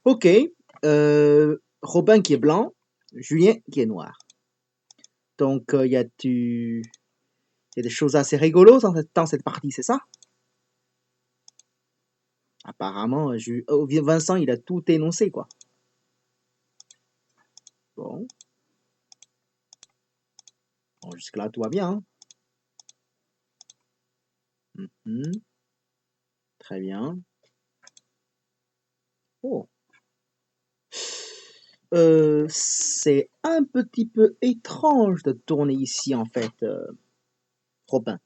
Ok, Robin qui est blanc, Julien qui est noir. Donc, il y a des choses assez rigolos dans cette partie, c'est ça? Apparemment, Vincent, il a tout énoncé, quoi. Bon, jusque-là, tout va bien. Mhm, très bien. Oh. C'est un petit peu étrange de tourner ici, en fait, Robin.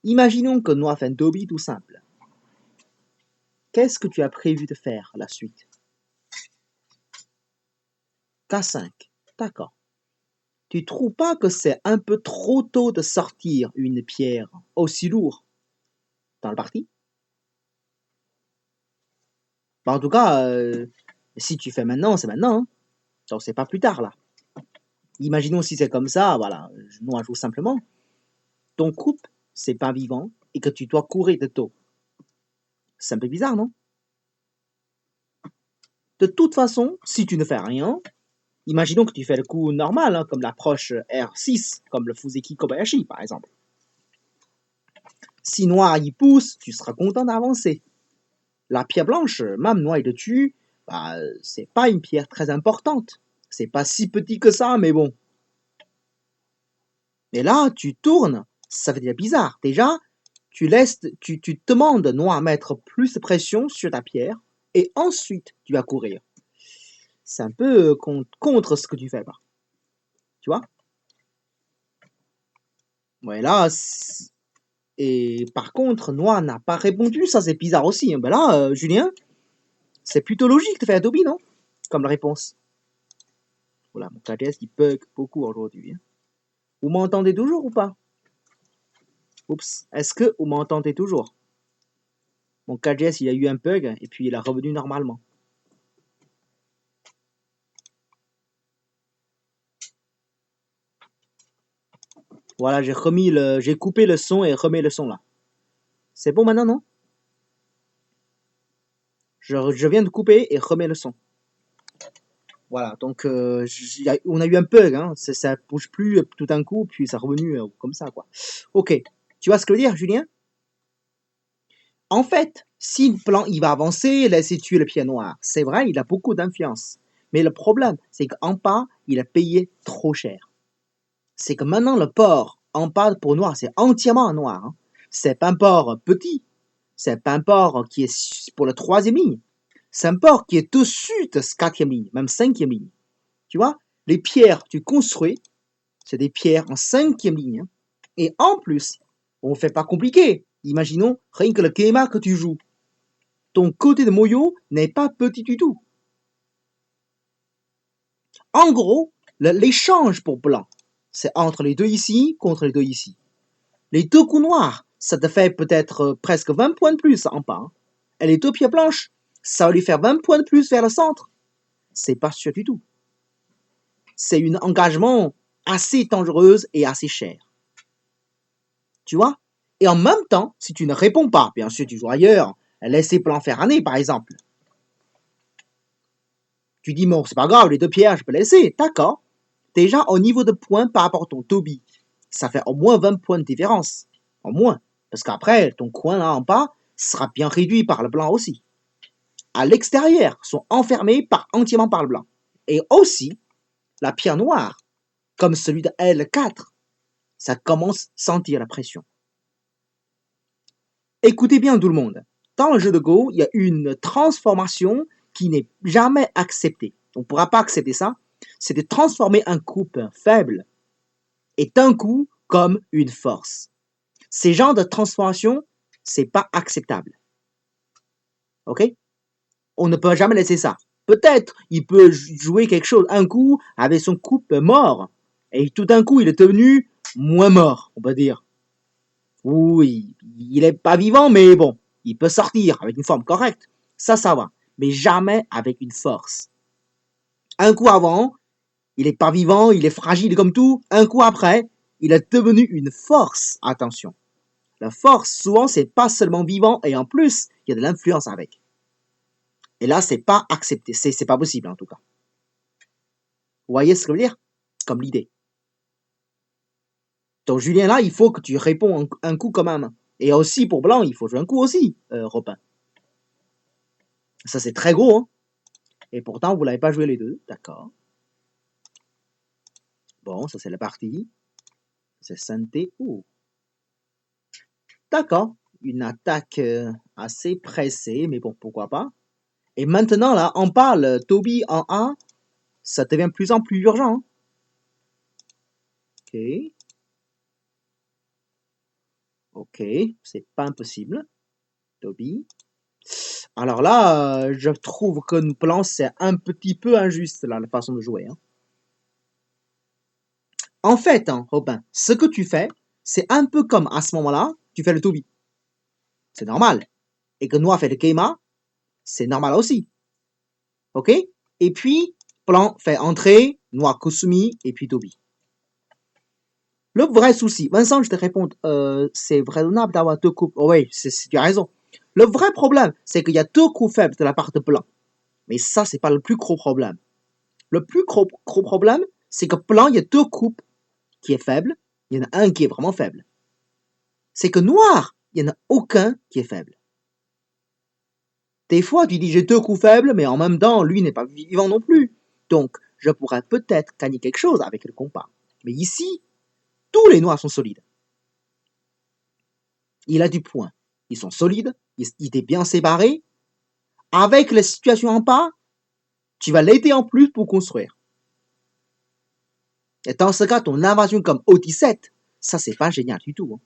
Imaginons que Noah fait un Dobby tout simple. Qu'est-ce que tu as prévu de faire la suite? K5, d'accord. Tu trouves pas que c'est un peu trop tôt de sortir une pierre aussi lourde dans le parti? En tout cas, si tu fais maintenant, c'est maintenant. Hein. Donc c'est pas plus tard là. Imaginons si c'est comme ça, voilà, Noah joue simplement. Ton couple, c'est pas vivant et que tu dois courir de tôt. C'est un peu bizarre, non? De toute façon, si tu ne fais rien, imaginons que tu fais le coup normal, hein, comme l'approche R6, comme le Fuseki Kobayashi par exemple. Si Noir y pousse, tu seras content d'avancer. La pierre blanche, même Noir il le tue, bah, c'est pas une pierre très importante. C'est pas si petit que ça, mais bon. Et là, tu tournes, ça fait déjà bizarre. Déjà, tu te demandes Noir à mettre plus de pression sur ta pierre, et ensuite tu vas courir. C'est un peu contre ce que tu fais, tu vois? Ouais, là, et par contre, Noir n'a pas répondu, ça c'est bizarre aussi. Ben là, Julien, c'est plutôt logique de faire Adobe, non? Comme réponse. Voilà, mon KDS il bug beaucoup aujourd'hui. Hein. Vous m'entendez toujours ou pas? Oups, est-ce que vous m'entendez toujours? Mon 4GS il a eu un bug et puis il est revenu normalement. Voilà, j'ai coupé le son et remets le son là. C'est bon maintenant, non? Je viens de couper et remets le son. Voilà, donc on a eu un bug, hein. Ça bouge plus tout d'un coup, puis ça est revenu comme ça, quoi. Ok, tu vois ce que je veux dire, Julien? En fait, si le plan il va avancer, laisser tuer le pied noir, c'est vrai, il a beaucoup d'influence. Mais le problème, c'est qu'en bas, il a payé trop cher. C'est que maintenant, le port en bas pour noir, c'est entièrement noir. Hein. C'est pas un port petit, c'est pas un port qui est pour la troisième ligne. C'est un port qui est au-dessus de ce quatrième ligne, même cinquième ligne. Tu vois, les pierres que tu construis, c'est des pierres en cinquième ligne. Hein. Et en plus, on ne fait pas compliqué. Imaginons rien que le Keima que tu joues. Ton côté de Moyo n'est pas petit du tout. En gros, l'échange pour blanc, c'est entre les deux ici contre les deux ici. Les deux coups noirs, ça te fait peut-être presque 20 points de plus en bas. Hein. Et les deux pierres blanches, ça va lui faire 20 points de plus vers le centre. C'est pas sûr du tout. C'est un engagement assez dangereux et assez cher. Tu vois? Et en même temps, si tu ne réponds pas, bien sûr tu joues ailleurs, laissez plan faire année par exemple. Tu dis, bon, c'est pas grave, les deux pierres, je peux laisser, d'accord. Déjà, au niveau de points par rapport à ton Toby, ça fait au moins 20 points de différence. Au moins. Parce qu'après, ton coin là en bas sera bien réduit par le blanc aussi. À l'extérieur, sont enfermés entièrement par le blanc. Et aussi, la pierre noire, comme celui de L4, ça commence à sentir la pression. Écoutez bien tout le monde. Dans le jeu de Go, il y a une transformation qui n'est jamais acceptée. On ne pourra pas accepter ça. C'est de transformer un coupe faible et d'un coup comme une force. Ces genres de transformation, c'est pas acceptable. Ok? On ne peut jamais laisser ça. Peut-être il peut jouer quelque chose un coup avec son coupe mort et tout d'un coup il est devenu moins mort, on peut dire. Oui, il est pas vivant, mais bon, il peut sortir avec une forme correcte. Ça va. Mais jamais avec une force. Un coup avant, il est pas vivant, il est fragile comme tout. Un coup après, il est devenu une force. Attention. La force, souvent, c'est pas seulement vivant et en plus, il y a de l'influence avec. Et là, c'est pas accepté. C'est pas possible, en tout cas. Vous voyez ce que je veux dire? Comme l'idée. Donc, Julien, là, il faut que tu réponds un coup quand même. Et aussi, pour blanc, il faut jouer un coup aussi, Robin. Ça, c'est très gros, hein. Et pourtant, vous l'avez pas joué les deux. D'accord. Bon, ça, c'est la partie. C'est synthé. Oh. D'accord. Une attaque assez pressée, mais bon, pourquoi pas. Et maintenant, là, on parle, Toby en A, ça devient de plus en plus urgent. Hein. Ok. Ok, c'est pas impossible. Toby. Alors là, je trouve que notre plan, c'est un petit peu injuste, là, la façon de jouer. Hein. En fait, hein, Robin, ce que tu fais, c'est un peu comme à ce moment-là, tu fais le Toby. C'est normal. Et que Noah fait le Keima, c'est normal aussi. Ok? Et puis, plan fait entrer, Noah Kusumi, et puis Toby. Le vrai souci, Vincent, je te réponds, c'est raisonnable d'avoir deux coups. Oh oui, tu as raison. Le vrai problème, c'est qu'il y a deux coups faibles de la part de Blanc. Mais ça, c'est pas le plus gros problème. Le plus gros problème, c'est que Blanc, il y a deux coupes qui est faible. Il y en a un qui est vraiment faible. C'est que Noir, il n'y en a aucun qui est faible. Des fois, tu dis j'ai deux coups faibles, mais en même temps, lui n'est pas vivant non plus. Donc, je pourrais peut-être gagner quelque chose avec le compas. Mais ici, tous les noirs sont solides. Il a du point. Ils sont solides, il est bien séparé. Avec la situation en pas, tu vas l'aider en plus pour construire. Et dans ce cas, ton invasion comme O17, ça c'est pas génial du tout. Hein.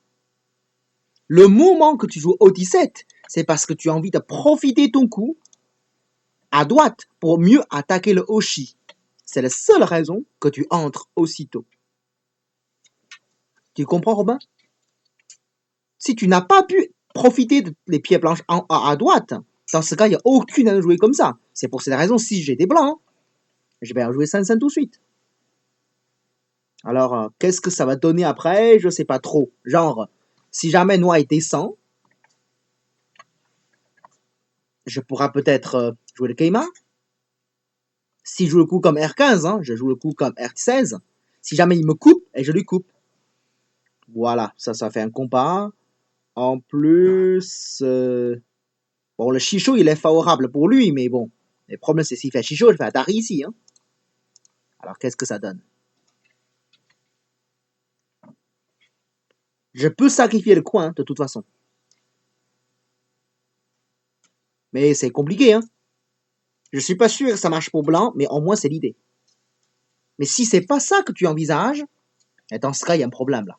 Le moment que tu joues O17, c'est parce que tu as envie de profiter ton coup à droite pour mieux attaquer le Oshi. C'est la seule raison que tu entres aussitôt. Tu comprends, Robin? Si tu n'as pas pu profiter des pieds blanches à droite, dans ce cas, il n'y a aucune à jouer comme ça. C'est pour cette raison, si j'ai des blancs, je vais en jouer 5-5 tout de suite. Alors, qu'est-ce que ça va donner après? Je sais pas trop. Genre, si jamais Noix descend, je pourrais peut-être jouer le Keima. Si je joue le coup comme R15, hein, je joue le coup comme R16. Si jamais il me coupe, et je lui coupe. Voilà, ça fait un compas. En plus, bon, le Chicho, il est favorable pour lui, mais bon. Le problème, c'est s'il fait Chicho, je fais Atari ici. Hein. Alors, qu'est-ce que ça donne? Je peux sacrifier le coin, de toute façon. Mais c'est compliqué, hein. Je suis pas sûr que ça marche pour blanc, mais au moins, c'est l'idée. Mais si c'est pas ça que tu envisages, dans ce cas, il y a un problème, là.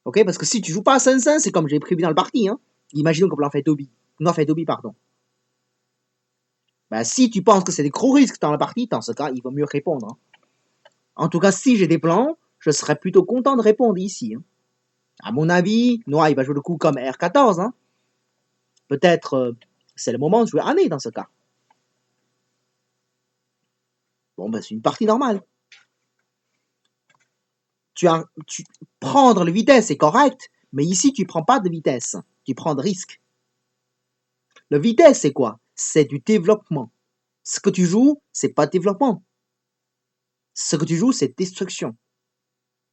Ok? Parce que si tu joues pas à 5-5, c'est comme j'ai prévu dans le parti, hein. Imaginons que blanc fait Toby. Noir fait Toby, pardon. Ben, si tu penses que c'est des gros risques dans la partie, dans ce cas, il vaut mieux répondre. Hein. En tout cas, si j'ai des plans, je serais plutôt content de répondre ici. Hein. À mon avis, Noir, il va jouer le coup comme R14. Hein. Peut-être, c'est le moment de jouer année dans ce cas. Bon, ben, c'est une partie normale. Prendre le vitesse, c'est correct, mais ici, tu prends pas de vitesse. Tu prends de risque. Le vitesse, c'est quoi? C'est du développement. Ce que tu joues, c'est pas développement. Ce que tu joues, c'est destruction.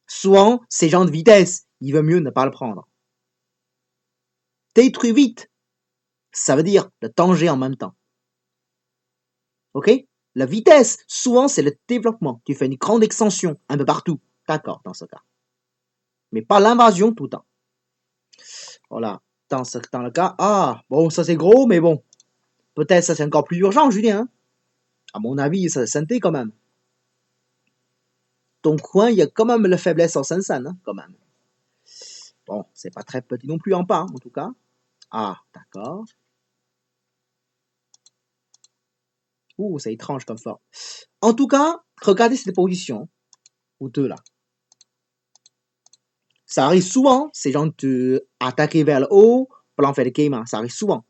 Souvent, ces gens de vitesse, il vaut mieux ne pas le prendre. Détruis vite, ça veut dire le danger en même temps. Ok? La vitesse, souvent, c'est le développement. Tu fais une grande extension un peu partout. D'accord, dans ce cas. Mais pas l'invasion tout le temps. Voilà. Dans le cas, ah, bon, ça c'est gros, mais bon. Peut-être ça c'est encore plus urgent, Julien. Hein? À mon avis, ça c'est synthé quand même. Ton coin, il y a quand même la faiblesse en Sansan, hein, quand même. Bon, c'est pas très petit non plus en pas, en tout cas. Ah, d'accord. Ouh, c'est étrange comme ça. En tout cas, regardez cette position. Ou deux là. Ça arrive souvent, ces gens te attaquer vers le haut, pour en faire le game, ça arrive souvent.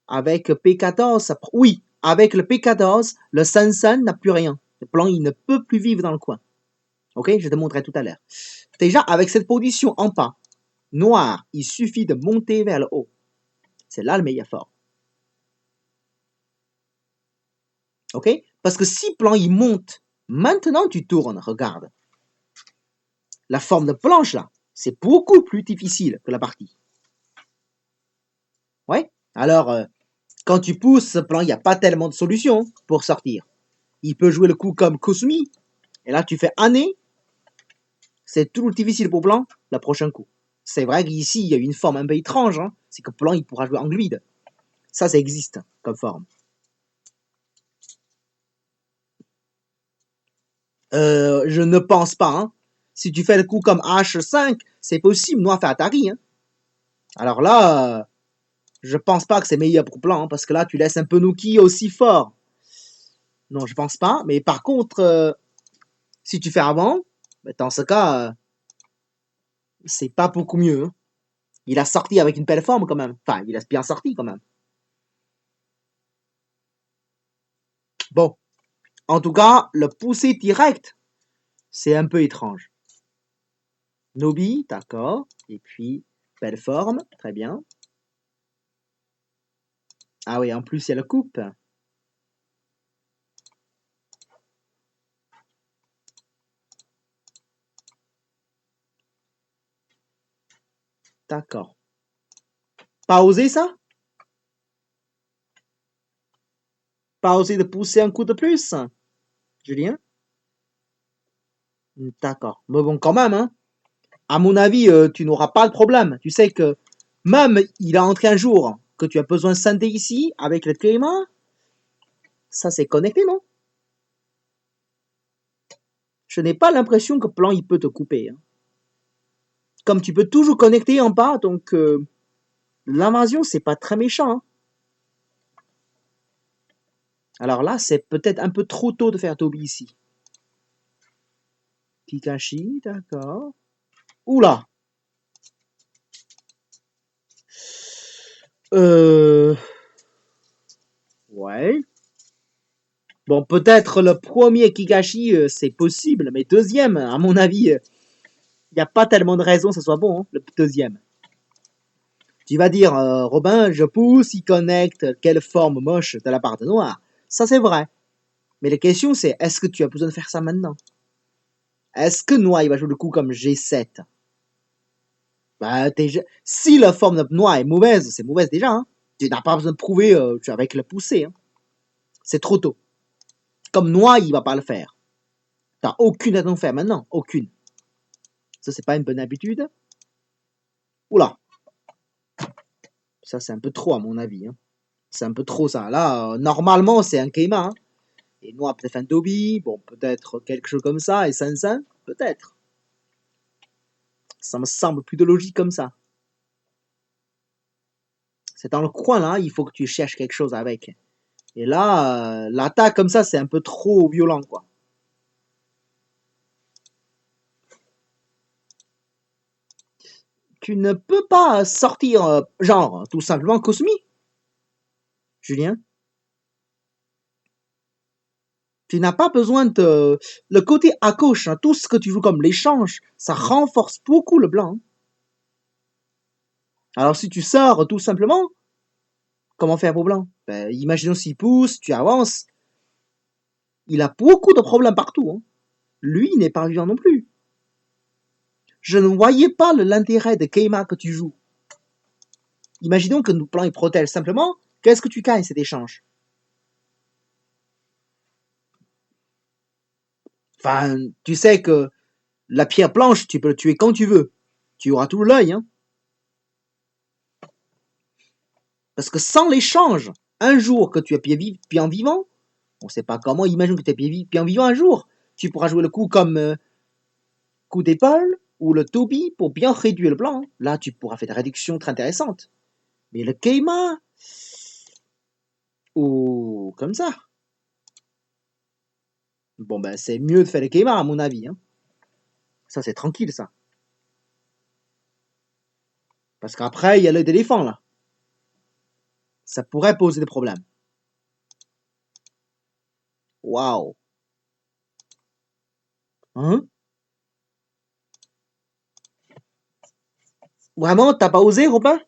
Avec P14, oui, avec le P14, le Sansan n'a plus rien. Le plan, il ne peut plus vivre dans le coin. Ok, je te montrerai tout à l'heure. Déjà, avec cette position en pas, noir, il suffit de monter vers le haut. C'est là le meilleur fort. Ok? Parce que si plan il monte, maintenant tu tournes, regarde. La forme de planche là, c'est beaucoup plus difficile que la partie. Ouais? Alors, quand tu pousses ce plan, il n'y a pas tellement de solutions pour sortir. Il peut jouer le coup comme Kosumi, et là tu fais année, c'est toujours difficile pour plan, le prochain coup. C'est vrai qu'ici, il y a une forme un peu étrange, hein. C'est que plan, il pourra jouer en gluide. Ça existe comme forme. Je ne pense pas, hein. Si tu fais le coup comme H5, c'est possible, noir fait Atari, hein. Alors là, je pense pas que c'est meilleur pour plan, hein, parce que là, tu laisses un peu Nuki aussi fort. Non, je pense pas. Mais par contre, si tu fais avant, dans ce cas, c'est pas beaucoup mieux, hein. Il a sorti avec une belle forme quand même. Enfin, il a bien sorti quand même. Bon, en tout cas, le pousser direct, c'est un peu étrange. Nobi, d'accord. Et puis, belle forme, très bien. Ah oui, en plus, il y a le coupe. D'accord. Pas osé ça? Pas osé de pousser un coup de plus, Julien? D'accord. Mais bon, quand même, hein. À mon avis, tu n'auras pas de problème. Tu sais que même il a entré un jour que tu as besoin de scinder ici avec le climat, ça c'est connecté, non? Je n'ai pas l'impression que plan il peut te couper, hein. Comme tu peux toujours connecter en bas, donc l'invasion c'est pas très méchant, hein. Alors là, c'est peut-être un peu trop tôt de faire Toby ici. Kikashi, d'accord. Oula. Euh... Ouais. Bon, peut-être le premier Kikashi, c'est possible, mais deuxième, à mon avis, il n'y a pas tellement de raisons que ce soit bon, hein, le deuxième. Tu vas dire, Robin, je pousse, il connecte, quelle forme moche de la part de noir. Ça, c'est vrai. Mais la question, c'est, est-ce que tu as besoin de faire ça maintenant? Est-ce que noir, il va jouer le coup comme G7? Bah, si la forme de noir est mauvaise, c'est mauvaise déjà, hein. Tu n'as pas besoin de prouver avec le pousser, hein. C'est trop tôt. Comme noir, il va pas le faire. T'as aucune raison de faire maintenant. Aucune. Ça, c'est pas une bonne habitude. Oula. Ça, c'est un peu trop, à mon avis, hein. C'est un peu trop, ça. Là, normalement, c'est un Keima, hein. Et noir, peut-être un Dobby. Bon, peut-être quelque chose comme ça. Et Sansan, peut-être. Ça me semble plutôt logique comme ça. C'est dans le coin, là. Il faut que tu cherches quelque chose avec. Et là, l'attaque comme ça, c'est un peu trop violent, quoi. Tu ne peux pas sortir, genre, tout simplement Cosmi, Julien. Tu n'as pas besoin de... Le côté à gauche, hein, tout ce que tu joues comme l'échange, ça renforce beaucoup le blanc, hein. Alors si tu sors tout simplement, comment faire pour blanc? Ben, imaginons s'il pousse, tu avances. Il a beaucoup de problèmes partout, hein. Lui, il n'est pas vivant non plus. Je ne voyais pas l'intérêt de Keima que tu joues. Imaginons que nos plans il protège simplement. Qu'est-ce que tu gagnes cet échange? Enfin, tu sais que la pierre blanche, tu peux le tuer quand tu veux. Tu auras tout l'œil, hein. Parce que sans l'échange, un jour que tu es bien vivant, on ne sait pas comment, imagine que tu es bien vivant un jour, tu pourras jouer le coup comme coup d'épaule ou le Toby pour bien réduire le blanc. Là, tu pourras faire des réductions très intéressantes. Mais le Keima, ou comme ça. Bon, ben, c'est mieux de faire le Keima, à mon avis, hein. Ça, c'est tranquille, ça. Parce qu'après, il y a le d'éléphant, là. Ça pourrait poser des problèmes. Waouh. Hein? Vraiment, t'as pas osé, Robin?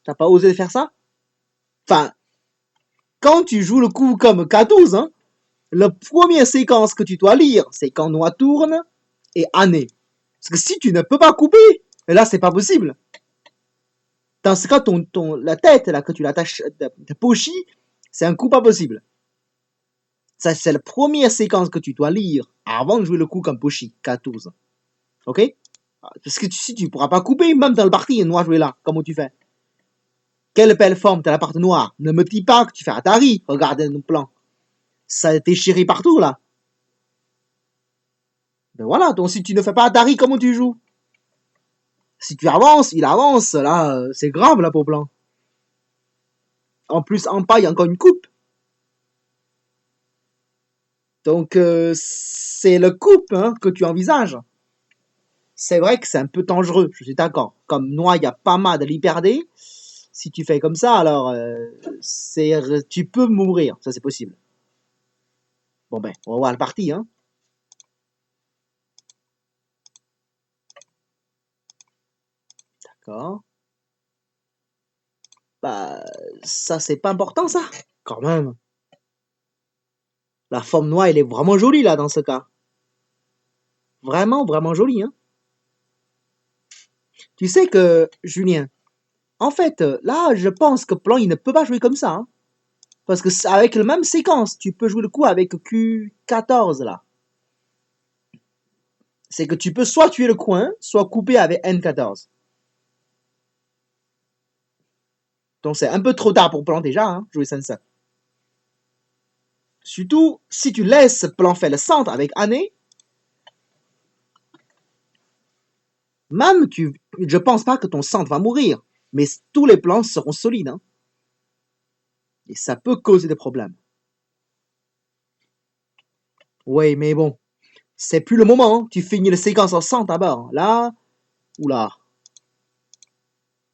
T'as pas osé faire ça? Enfin, quand tu joues le coup comme K12, hein, la première séquence que tu dois lire, c'est quand noix tourne et année. Parce que si tu ne peux pas couper, là, c'est pas possible. Dans ce cas, la tête, là, que tu l'attaches de pochi, c'est un coup pas possible. Ça, c'est la première séquence que tu dois lire avant de jouer le coup comme pochi, K12. Ok? Parce que si tu pourras pas couper, même dans le parti, noir joué là, comment tu fais? Quelle belle forme, t'as la part noire. Ne me dis pas que tu fais Atari, regarde nos plans. Ça a déchiré partout, là. Ben voilà, donc si tu ne fais pas Atari, comment tu joues? Si tu avances, il avance, là, c'est grave, là, pour blanc. En plus, en paille, encore une coupe. Donc, c'est le coupe hein, que tu envisages. C'est vrai que c'est un peu dangereux, je suis d'accord. Comme noix, il y a pas mal de l'hyper-D. Si tu fais comme ça, alors, tu peux mourir, ça c'est possible. Bon ben, on va voir le parti, hein. D'accord. Bah, ça c'est pas important, ça. Quand même. La forme noire, elle est vraiment jolie, là, dans ce cas. Vraiment, vraiment jolie, hein. Tu sais que, Julien, en fait, là, je pense que Plan, il ne peut pas jouer comme ça, hein. Parce que avec la même séquence, tu peux jouer le coup avec Q14, là. C'est que tu peux soit tuer le coin, soit couper avec N14. Donc c'est un peu trop tard pour Plan déjà, hein, jouer sans ça. Surtout, si tu laisses Plan faire le centre avec Année, même je pense pas que ton centre va mourir, mais tous les plans seront solides, hein. Et ça peut causer des problèmes. Oui, mais bon, c'est plus le moment, hein. Tu finis la séquence en centre d'abord. Là, oula,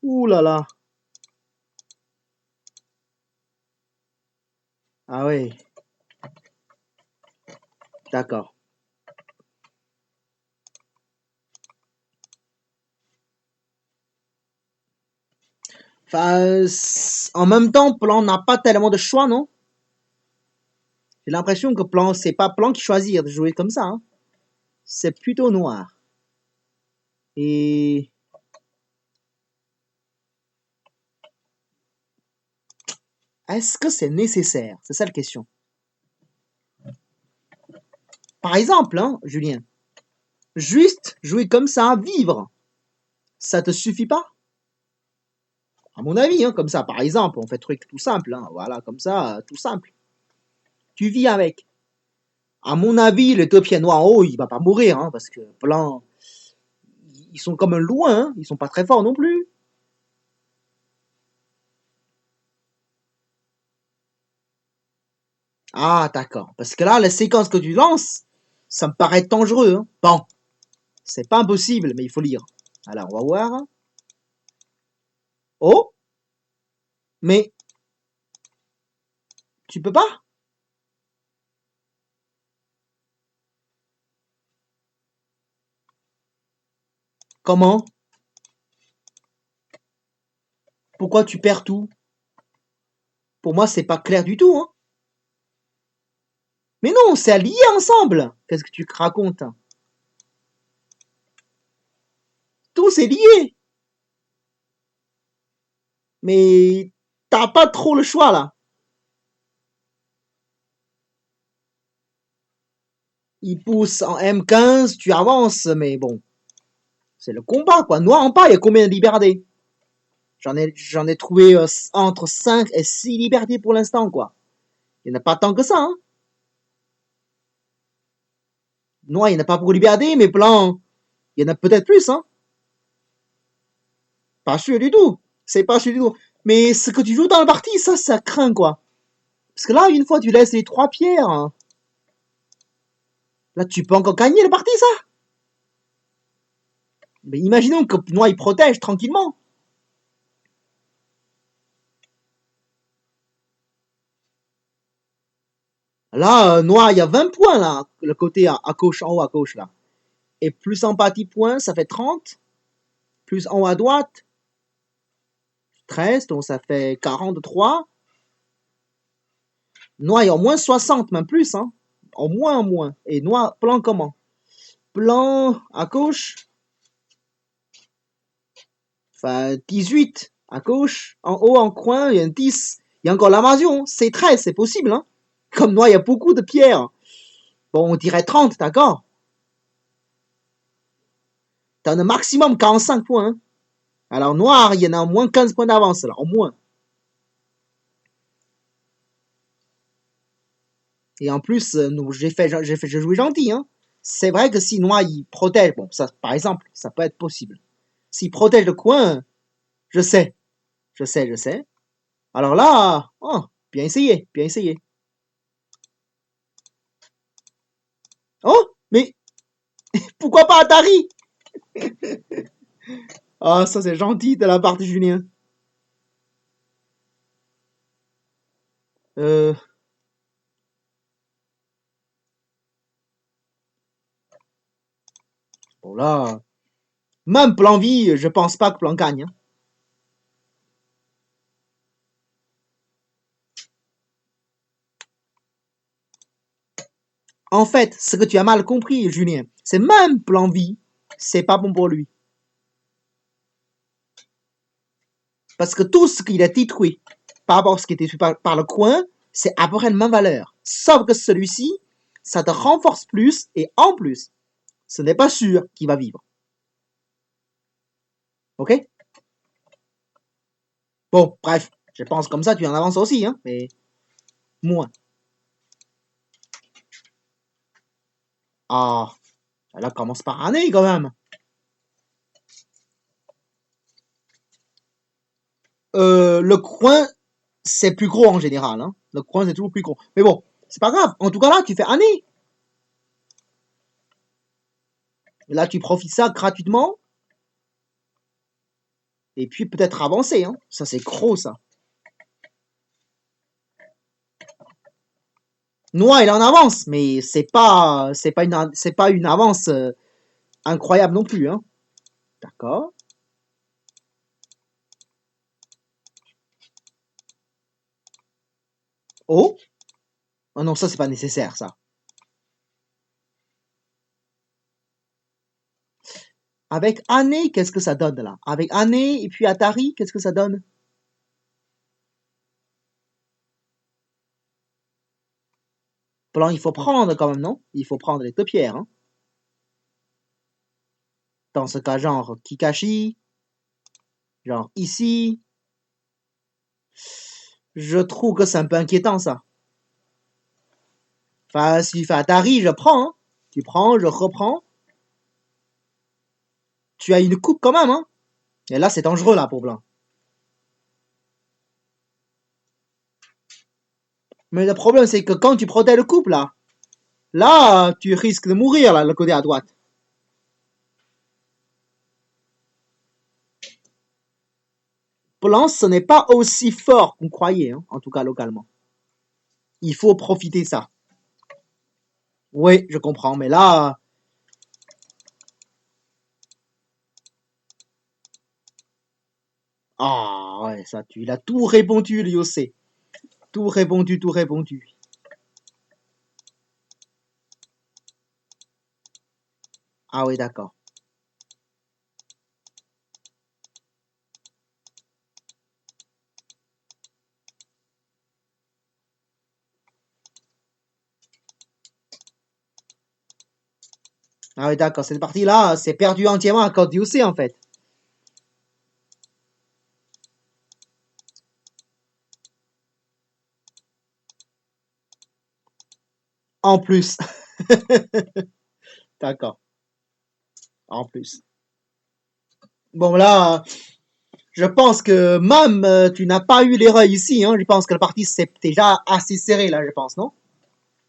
oulala. Ah oui, d'accord. Enfin, en même temps, Plan n'a pas tellement de choix, non? J'ai l'impression que Plan, c'est pas Plan qui choisit de jouer comme ça, hein. C'est plutôt noir. Et est-ce que c'est nécessaire? C'est ça la question. Par exemple, hein, Julien, juste jouer comme ça, vivre, ça te suffit pas? À mon avis, hein, comme ça, par exemple, on fait truc tout simple, hein, voilà, comme ça, tout simple. Tu vis avec. À mon avis, le deux pieds noirs en haut, il va pas mourir, hein, parce que Plan, ils sont comme loin, hein, ils sont pas très forts non plus. Ah, d'accord. Parce que là, la séquence que tu lances, ça me paraît dangereux, hein. Bon, c'est pas impossible, mais il faut lire. Alors, on va voir. Oh, mais tu peux pas? Comment? Pourquoi tu perds tout? Pour moi, c'est pas clair du tout, hein. Mais non, c'est lié ensemble. Qu'est-ce que tu racontes? Tout c'est lié. Mais t'as pas trop le choix là. Il pousse en M15, tu avances, mais bon, c'est le combat quoi. Noir en pas, il y a combien de libertés? J'en ai trouvé entre 5 et 6 libertés pour l'instant quoi. Il n'y en a pas tant que ça, hein. Noir, il n'y en a pas pour liberté, mais blanc, il y en a peut-être plus, hein. Pas sûr du tout. C'est pas sûr du tout. Mais ce que tu joues dans la partie, ça craint quoi. Parce que là, une fois tu laisses les 3 pierres, hein, là tu peux encore gagner la partie ça. Mais imaginons que Noir il protège tranquillement. Là, Noir, il y a 20 points là, le côté à gauche, en haut à gauche là. Et plus en bas 10 points, ça fait 30. Plus en haut à droite, 13, donc ça fait 43. Noir est en moins 60, même plus, hein. En moins. Et noir, blanc comment? Blanc à gauche. Enfin, 18 à gauche. En haut, en coin, il y a un 10. Il y a encore l'invasion. C'est 13, c'est possible, hein. Comme noir, il y a beaucoup de pierres. Bon, on dirait 30, d'accord? T'as un maximum 45 points, hein. Alors, noir, il y en a au moins 15 points d'avance, là, au moins. Et en plus, j'ai joué gentil, hein. C'est vrai que si noir, il protège, bon, ça, par exemple, ça peut être possible. S'il protège le coin, je sais, je sais. Alors là, oh, bien essayé, bien essayé. Oh, mais pourquoi pas Atari? Ah, ça c'est gentil de la part de Julien. Euh, bon là, même plan vie, je pense pas que plan gagne, hein. En fait, ce que tu as mal compris, Julien, c'est même plan vie, c'est pas bon pour lui. Parce que tout ce qu'il a détruit par rapport à ce qui était par le coin, c'est à peu près de même valeur. Sauf que celui-ci, ça te renforce plus et en plus, ce n'est pas sûr qu'il va vivre. Ok? Bon, bref, je pense comme ça, tu en avances aussi, hein, mais moins. Ah, là, commence par année quand même. Le coin, c'est plus gros en général, hein. Le coin, c'est toujours plus gros. Mais bon, c'est pas grave. En tout cas, là, tu fais année. Là, tu profites ça gratuitement. Et puis, peut-être avancer, hein. Ça, c'est gros, ça. Noir, il est en avance, mais c'est pas une avance incroyable non plus, hein. D'accord. Oh. Oh non, ça, c'est pas nécessaire, ça. Avec année, qu'est-ce que ça donne, là? Avec année et puis Atari, qu'est-ce que ça donne? Plan, il faut prendre quand même, non? Il faut prendre les deux pierres, hein. Dans ce cas, genre Kikashi, genre ici. Je trouve que c'est un peu inquiétant, ça. Enfin, si tu fais Atari, je prends, hein. Tu prends, je reprends. Tu as une coupe quand même, hein. Et là, c'est dangereux, là, pour blanc. Mais le problème, c'est que quand tu protèges le couple, là, tu risques de mourir, là, le côté à droite. Blanc, ce n'est pas aussi fort qu'on croyait, hein, en tout cas localement. Il faut profiter de ça. Oui, je comprends, mais là, ah ouais, ça, tu l'as tout répondu, Lyocé. Tout répondu, tout répondu. Ah oui, d'accord. Ah oui, d'accord. Cette partie-là, c'est perdu entièrement à cause du UC, en fait. En plus. D'accord. En plus. Bon, là, je pense que même tu n'as pas eu l'erreur ici, hein. Je pense que la partie c'est déjà assez serré, là, je pense, non?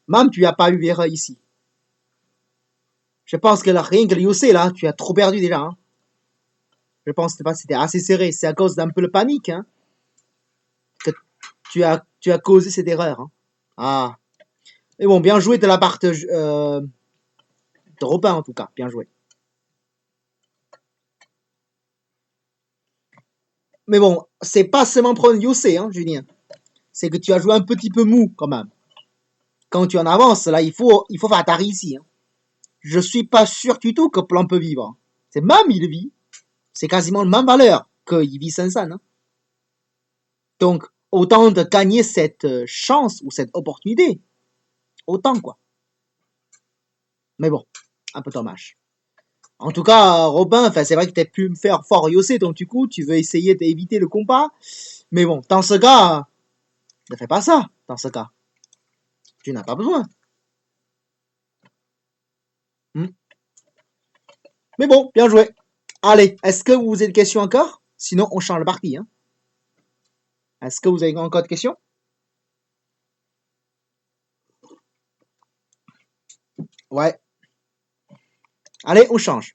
Même tu n'as pas eu l'erreur ici. Je pense que là, rien que le UC, là, tu as trop perdu déjà, hein. Je pense que c'était assez serré. C'est à cause d'un peu de panique, hein, que tu as causé cette erreur, hein. Ah. Mais bon, bien joué de la part de Robin, en tout cas. Bien joué. Mais bon, c'est pas seulement prendre UC, hein, Julien. C'est que tu as joué un petit peu mou, quand même. quand tu en avances, là, il faut faire atterrir ici. Hein. Je suis pas sûr du tout que Plan peut vivre. C'est même il vit. C'est quasiment la même valeur qu'il vit Sansan. Hein. Donc, autant de gagner cette chance ou cette opportunité. Autant, quoi. Mais bon, un peu dommage. En tout cas, Robin, c'est vrai que tu as pu me faire fort Yossé, donc du coup, tu veux essayer d'éviter le combat. Mais bon, dans ce cas, ne fais pas ça, dans ce cas. Tu n'as pas besoin. Hmm. Mais bon, bien joué. Allez, est-ce que vous avez des questions encore? Sinon, on change de partie. Hein. Est-ce que vous avez encore des questions? Ouais. Allez, on change.